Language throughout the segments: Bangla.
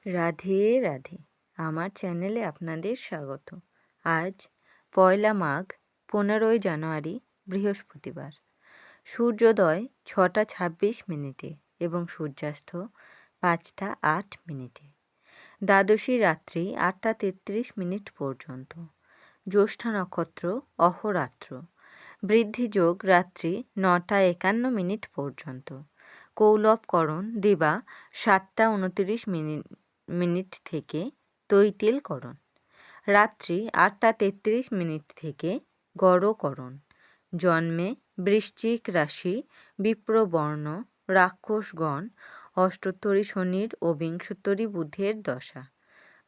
রাধে রাধে, আমার চ্যানেলে আপনাদের স্বাগত। আজ পয়লা মাঘ, 15ই জানুয়ারি, বৃহস্পতিবার। সূর্যোদয় 6টা 26 এবং সূর্যাস্ত 5টা 8। দ্বাদশী রাত্রি 8টা 33 পর্যন্ত। জ্যৈষ্ঠা নক্ষত্র অহোরাত্র। বৃদ্ধিযোগ রাত্রি 9টা 51 পর্যন্ত। কৌলবকরণ দিবা 7টা 29 থেকে তৈতিলকরণ। রাত্রি 8টা 33 থেকে গড়করণ। জন্মে বৃশ্চিক রাশি, বিপ্রবর্ণ, রাক্ষসগণ, অষ্টোত্তরী শনির ও বিংশোত্তরী বুধের দশা।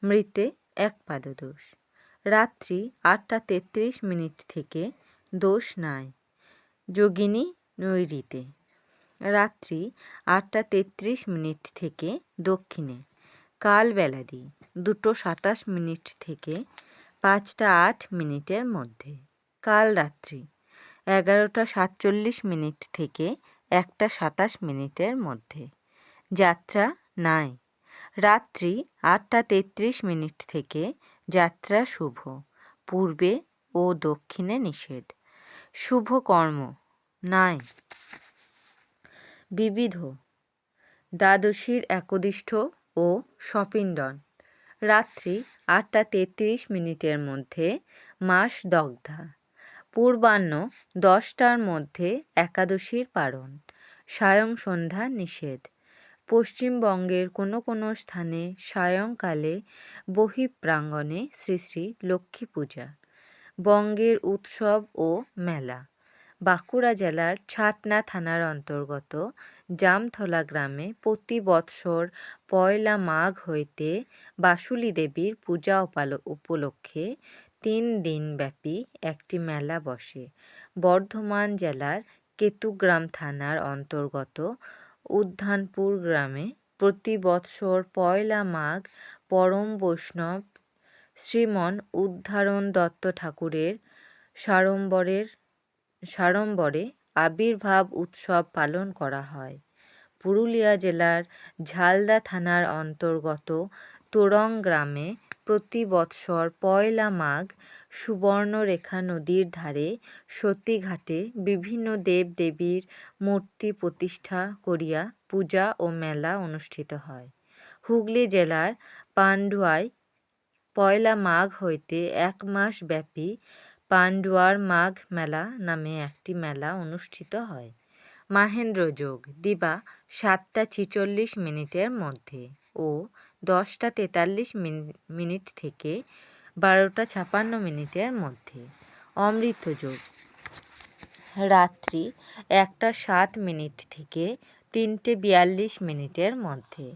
মৃতে 1 পাদদোষ। রাত্রি 8টা 33 থেকে দোষ নাই। যোগিনী নৈঋতে। রাত্রি 8টা 33 থেকে দক্ষিণে। কাল বেলাদি 2টো 27 থেকে 5টা 8 মধ্যে। কাল রাত্রি 11টা 47 থেকে 1টা 27 মধ্যে। যাত্রা নাই। রাত্রি 8টা 33 থেকে যাত্রা শুভ, পূর্বে ও দক্ষিণে নিষেধ। শুভ কর্ম নাই। বিবিধ দ্বাদশীর একদিষ্ঠ ও সপিণ্ডন। রাত্রি 8টা 33 মধ্যে মাস দগ্ধা। পূর্বাহ্ন 10টার মধ্যে একাদশীর পারণ। সায়ং সন্ধ্যা নিষেধ। পশ্চিমবঙ্গের কোনো কোনো স্থানে সায়ংকালে বহিঃপ্রাঙ্গণে শ্রী শ্রী লক্ষ্মী পূজা। বঙ্গের উৎসব ও মেলা। বাঁকুড়া জেলার ছাতনা থানার অন্তর্গত জামথলা গ্রামে প্রতি বৎসর পয়লা মাঘ হইতে বাসুলী দেবীর পূজা উপলক্ষে 3 দিনব্যাপী একটি মেলা বসে। বর্ধমান জেলার কেতুগ্রাম থানার অন্তর্গত উদ্যানপুর গ্রামে প্রতি বৎসর পয়লা মাঘ পরম বৈষ্ণব শ্রীমন উদ্ধারণ দত্ত ঠাকুরের সাড়ম্বরে আবির্ভাব উৎসব পালন করা হয়। পুরুলিয়া জেলার ঝালদা থানার অন্তর্গত তোরং গ্রামে প্রতি বৎসর পয়লা মাঘ সুবর্ণরেখা নদীর ধারে সতীঘাটে বিভিন্ন দেবদেবীর মূর্তি প্রতিষ্ঠা করিয়া পূজা ও মেলা অনুষ্ঠিত হয়। হুগলি জেলার পান্ডুয়ায় পয়লা মাঘ হইতে 1 মাস ব্যাপী পান্ডুয়ার মাঘ মেলা নামে একটি মেলা অনুষ্ঠিত হয়। মাহেন্দ্রযোগ দিবা 7টা 46 মধ্যে ও 10টা 43 থেকে 12টা 56 মধ্যে। অমৃতযোগ রাত্রি 1টা 7 থেকে 3টে 42 মধ্যে।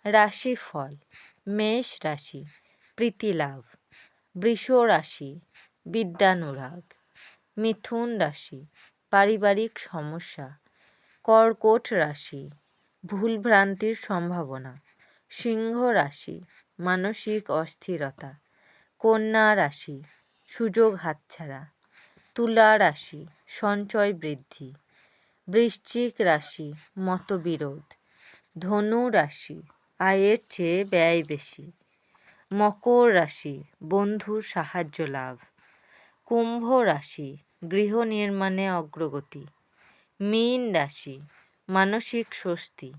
রাশিফল: মেষ রাশি প্রীতিলাভ, বৃষ রাশি বিদ্যানুরাগ, মিথুন রাশি পারিবারিক সমস্যা, কর্কট রাশি ভুলভ্রান্তির সম্ভাবনা, সিংহ রাশি মানসিক অস্থিরতা, কন্যা রাশি সুযোগ হাতছাড়া, তুলা রাশি সঞ্চয় বৃদ্ধি, বৃশ্চিক রাশি মতবিরোধ, ধনু রাশি আয়ের চেয়ে ব্যয় বেশি, মকর রাশি বন্ধুর সাহায্য লাভ, কুম্ভ রাশি গৃহ নির্মাণে অগ্রগতি, মীন রাশি মানসিক স্বস্তি।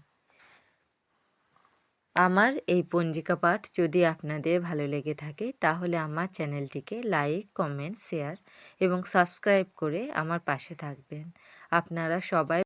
আমার এই পঞ্জিকা পাঠ যদি আপনাদের ভালো লেগে থাকে তাহলে আমার চ্যানেলটিকে লাইক, কমেন্ট, শেয়ার এবং সাবস্ক্রাইব করে আমার পাশে থাকবেন। আপনারা সবাই